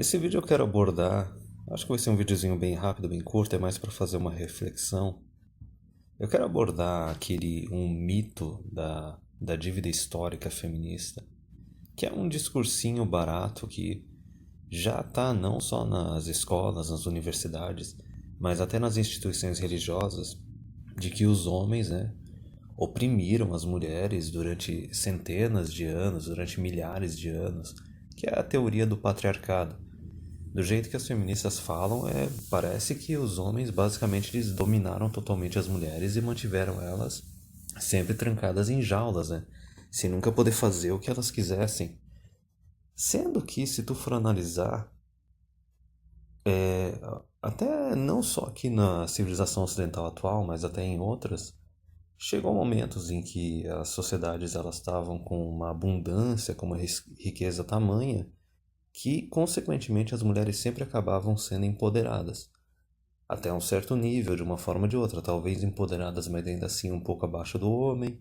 Nesse vídeo eu quero abordar, acho que vai ser um videozinho bem rápido, bem curto, é mais para fazer uma reflexão. Eu quero abordar um mito da dívida histórica feminista, que é um discursinho barato que já está não só nas escolas, nas universidades, mas até nas instituições religiosas, de que os homens, oprimiram as mulheres durante centenas de anos, durante milhares de anos, que é a teoria do patriarcado. Do jeito que as feministas falam, parece que os homens basicamente eles dominaram totalmente as mulheres e mantiveram elas sempre trancadas em jaulas, né? Sem nunca poder fazer o que elas quisessem. Sendo que, se tu for analisar, até não só aqui na civilização ocidental atual, mas até em outras, chegou momentos em que as sociedades elas estavam com uma abundância, com uma riqueza tamanha, que, consequentemente, as mulheres sempre acabavam sendo empoderadas. Até um certo nível, de uma forma ou de outra, talvez empoderadas, mas ainda assim um pouco abaixo do homem,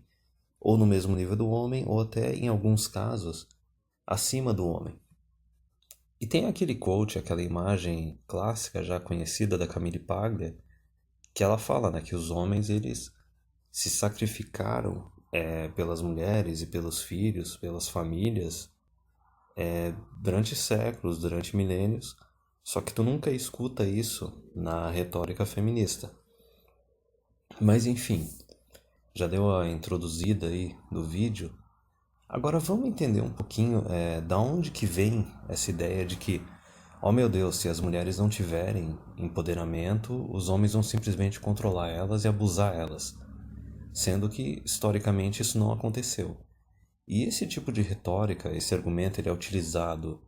ou no mesmo nível do homem, ou até, em alguns casos, acima do homem. E tem aquele quote, aquela imagem clássica já conhecida da Camille Paglia, que ela fala, né, que os homens eles se sacrificaram pelas mulheres e pelos filhos, pelas famílias, durante séculos, durante milênios, só que tu nunca escuta isso na retórica feminista. Mas enfim, já deu a introduzida aí do vídeo. Agora vamos entender um pouquinho da onde que vem essa ideia de que, oh meu Deus, se as mulheres não tiverem empoderamento, os homens vão simplesmente controlar elas e abusar elas, sendo que historicamente isso não aconteceu. E esse tipo de retórica, esse argumento, ele é utilizado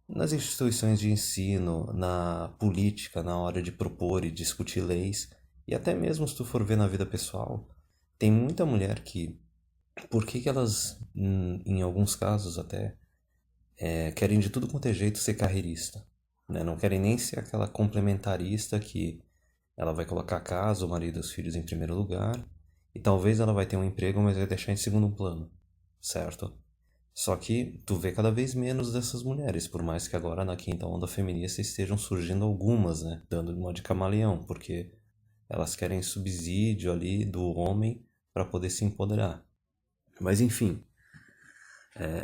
nas instituições de ensino, na política, na hora de propor e discutir leis, e até mesmo se tu for ver na vida pessoal, tem muita mulher que, por que que elas, em alguns casos até, querem de tudo quanto é jeito ser carreirista, né? Não querem nem ser aquela complementarista que ela vai colocar a casa, o marido e os filhos em primeiro lugar, e talvez ela vai ter um emprego, mas vai deixar em segundo plano, certo? Só que tu vê cada vez menos dessas mulheres, por mais que agora na quinta onda feminista estejam surgindo algumas, né? Dando uma de camaleão, porque elas querem subsídio ali do homem para poder se empoderar. Mas enfim,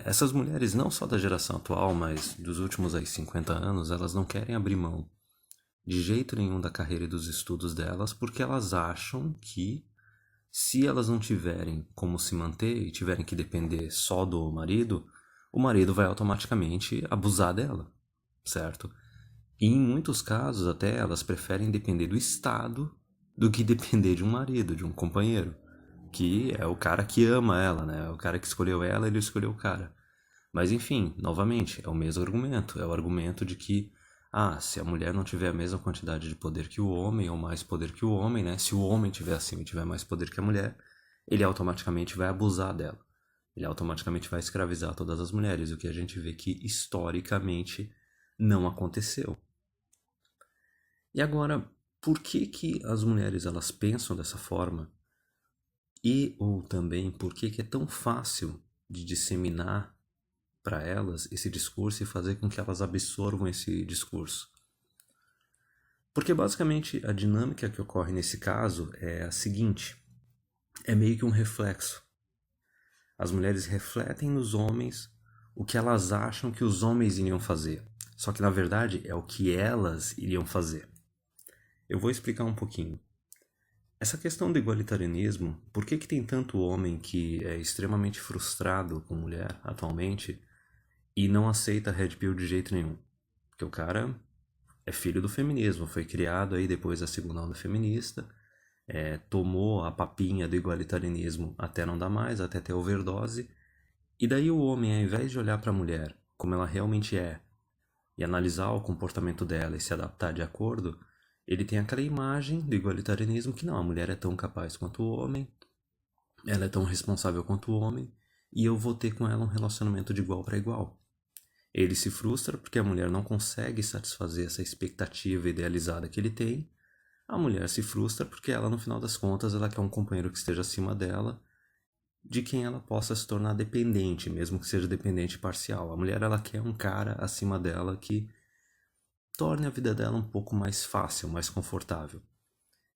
essas mulheres não só da geração atual, mas dos últimos 50 anos, elas não querem abrir mão de jeito nenhum da carreira e dos estudos delas, porque elas acham que se elas não tiverem como se manter e tiverem que depender só do marido, o marido vai automaticamente abusar dela, certo? E em muitos casos até elas preferem depender do Estado do que depender de um marido, de um companheiro, que é o cara que ama ela, né? É o cara que escolheu ela, ele escolheu o cara. Mas enfim, novamente, é o mesmo argumento, é o argumento de que se a mulher não tiver a mesma quantidade de poder que o homem, ou mais poder que o homem, né? Se o homem tiver acima e tiver mais poder que a mulher, ele automaticamente vai abusar dela. Ele automaticamente vai escravizar todas as mulheres, o que a gente vê que historicamente não aconteceu. E agora, por que que as mulheres elas pensam dessa forma? E ou também por que que é tão fácil de disseminar para elas esse discurso e fazer com que elas absorvam esse discurso? Porque basicamente a dinâmica que ocorre nesse caso é a seguinte: é meio que um reflexo. As mulheres refletem nos homens o que elas acham que os homens iriam fazer, só que na verdade é o que elas iriam fazer. Eu vou explicar um pouquinho. Essa questão do igualitarianismo, por que que tem tanto homem que é extremamente frustrado com mulher atualmente e não aceita a Red Pill de jeito nenhum? Porque o cara é filho do feminismo, foi criado aí depois da segunda onda feminista, tomou a papinha do igualitarianismo até não dar mais, até ter overdose, e daí o homem, ao invés de olhar para a mulher como ela realmente é, e analisar o comportamento dela e se adaptar de acordo, ele tem aquela imagem do igualitarianismo que não, a mulher é tão capaz quanto o homem, ela é tão responsável quanto o homem, e eu vou ter com ela um relacionamento de igual para igual. Ele se frustra porque a mulher não consegue satisfazer essa expectativa idealizada que ele tem. A mulher se frustra porque ela, no final das contas, ela quer um companheiro que esteja acima dela, de quem ela possa se tornar dependente, mesmo que seja dependente parcial. A mulher, ela quer um cara acima dela que torne a vida dela um pouco mais fácil, mais confortável.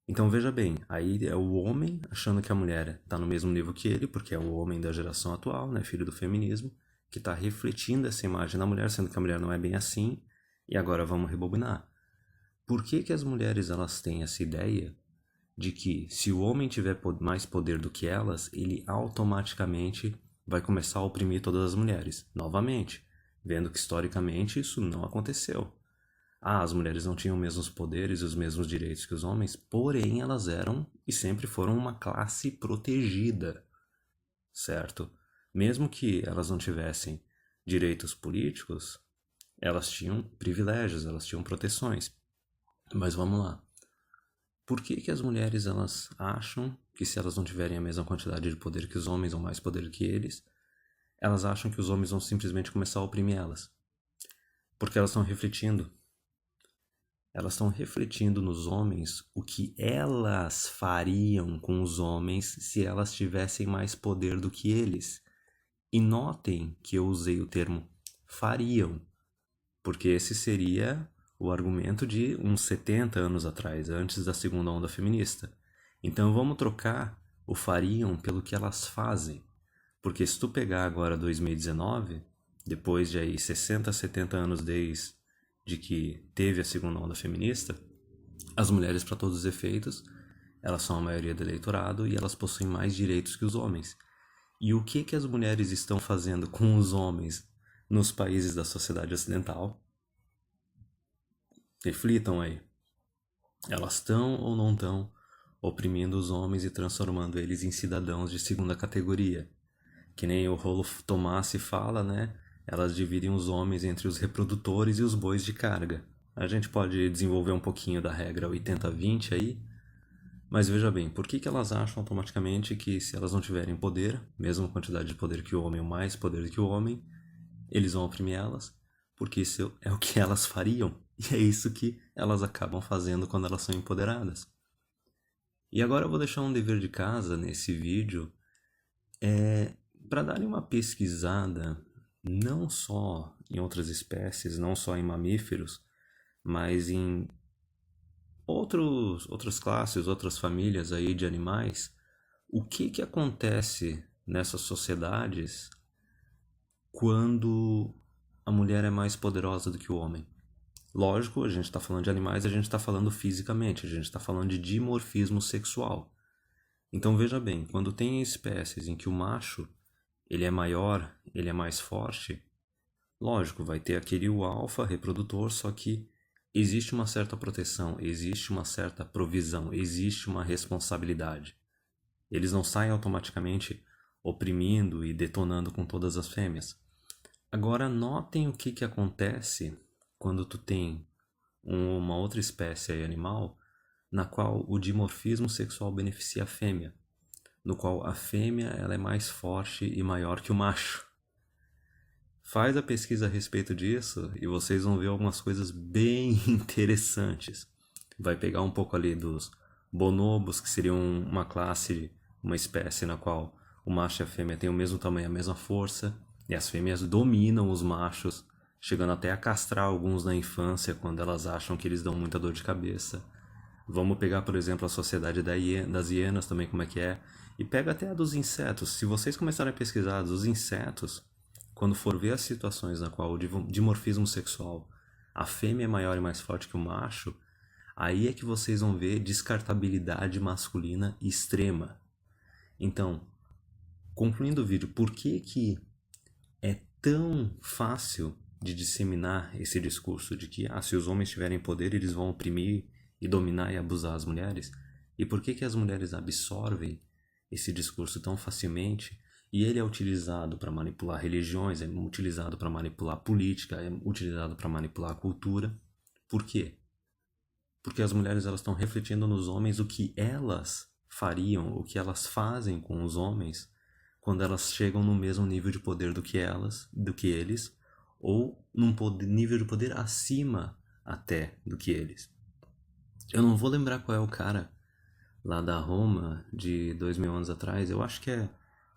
Então veja bem, aí é o homem achando que a mulher está no mesmo nível que ele, porque é o homem da geração atual, né, filho do feminismo, que está refletindo essa imagem na mulher, sendo que a mulher não é bem assim. E agora vamos rebobinar. Por que que as mulheres elas têm essa ideia de que se o homem tiver mais poder do que elas, ele automaticamente vai começar a oprimir todas as mulheres? Novamente, vendo que historicamente isso não aconteceu. As mulheres não tinham os mesmos poderes e os mesmos direitos que os homens, porém elas eram e sempre foram uma classe protegida, certo? Mesmo que elas não tivessem direitos políticos, elas tinham privilégios, elas tinham proteções. Mas vamos lá. Por que que as mulheres elas acham que se elas não tiverem a mesma quantidade de poder que os homens ou mais poder que eles, elas acham que os homens vão simplesmente começar a oprimir elas? Porque elas estão refletindo. Elas estão refletindo nos homens o que elas fariam com os homens se elas tivessem mais poder do que eles. E notem que eu usei o termo fariam, porque esse seria o argumento de uns 70 anos atrás, antes da segunda onda feminista. Então vamos trocar o fariam pelo que elas fazem. Porque se tu pegar agora 2019, depois de aí 60, 70 anos desde que teve a segunda onda feminista, as mulheres, para todos os efeitos, elas são a maioria do eleitorado e elas possuem mais direitos que os homens. E o que que as mulheres estão fazendo com os homens nos países da sociedade ocidental? Reflitam aí. Elas estão ou não estão oprimindo os homens e transformando eles em cidadãos de segunda categoria? Que nem o Rolo Tomassi fala, né? Elas dividem os homens entre os reprodutores e os bois de carga. A gente pode desenvolver um pouquinho da regra 80-20 aí, mas veja bem, por que que elas acham automaticamente que se elas não tiverem poder, mesma quantidade de poder que o homem ou mais poder que o homem, eles vão oprimir elas? Porque isso é o que elas fariam, e é isso que elas acabam fazendo quando elas são empoderadas. E agora eu vou deixar um dever de casa nesse vídeo, para darem uma pesquisada não só em outras espécies, não só em mamíferos, mas em outras classes, outras famílias aí de animais, o que que acontece nessas sociedades quando a mulher é mais poderosa do que o homem? Lógico, a gente está falando de animais, a gente está falando fisicamente, a gente está falando de dimorfismo sexual. Então veja bem, quando tem espécies em que o macho ele é maior, ele é mais forte, lógico, vai ter aquele o alfa reprodutor, só que existe uma certa proteção, existe uma certa provisão, existe uma responsabilidade. Eles não saem automaticamente oprimindo e detonando com todas as fêmeas. Agora notem o que acontece quando tu tem uma outra espécie animal na qual o dimorfismo sexual beneficia a fêmea, no qual a fêmea ela é mais forte e maior que o macho. Faz a pesquisa a respeito disso e vocês vão ver algumas coisas bem interessantes. Vai pegar um pouco ali dos bonobos, que seriam uma classe, uma espécie na qual o macho e a fêmea têm o mesmo tamanho, a mesma força, e as fêmeas dominam os machos, chegando até a castrar alguns na infância quando elas acham que eles dão muita dor de cabeça. Vamos pegar, por exemplo, a sociedade das hienas também, como é que é, e pega até a dos insetos. Se vocês começarem a pesquisar dos insetos, quando for ver as situações na qual o dimorfismo sexual, a fêmea é maior e mais forte que o macho, aí é que vocês vão ver descartabilidade masculina extrema. Então, concluindo o vídeo, por que que é tão fácil de disseminar esse discurso de que se os homens tiverem poder, eles vão oprimir e dominar e abusar as mulheres? E por que que as mulheres absorvem esse discurso tão facilmente? E ele é utilizado para manipular religiões, é utilizado para manipular política, é utilizado para manipular a cultura. Por quê? Porque as mulheres elas estão refletindo nos homens o que elas fariam, o que elas fazem com os homens quando elas chegam no mesmo nível de poder do que eles, ou num nível de poder acima até do que eles. Eu não vou lembrar qual é o cara lá da Roma de 2000 anos atrás, eu acho que é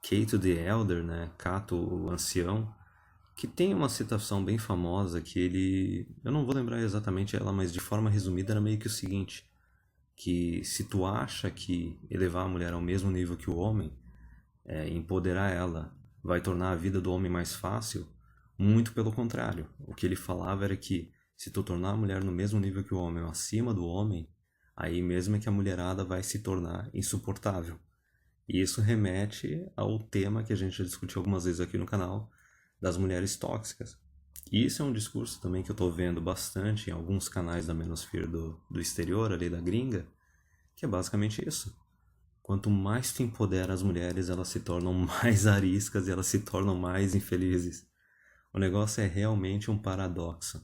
Cato the Elder, né? Cato o Ancião, que tem uma citação bem famosa que ele, eu não vou lembrar exatamente ela, mas de forma resumida era meio que o seguinte, que se tu acha que elevar a mulher ao mesmo nível que o homem, empoderar ela, vai tornar a vida do homem mais fácil, muito pelo contrário. O que ele falava era que se tu tornar a mulher no mesmo nível que o homem ou acima do homem, aí mesmo é que a mulherada vai se tornar insuportável. E isso remete ao tema que a gente já discutiu algumas vezes aqui no canal, das mulheres tóxicas. E isso é um discurso também que eu estou vendo bastante em alguns canais da Manosphere do exterior, ali da gringa, que é basicamente isso. Quanto mais tu empodera as mulheres, elas se tornam mais ariscas e elas se tornam mais infelizes. O negócio é realmente um paradoxo.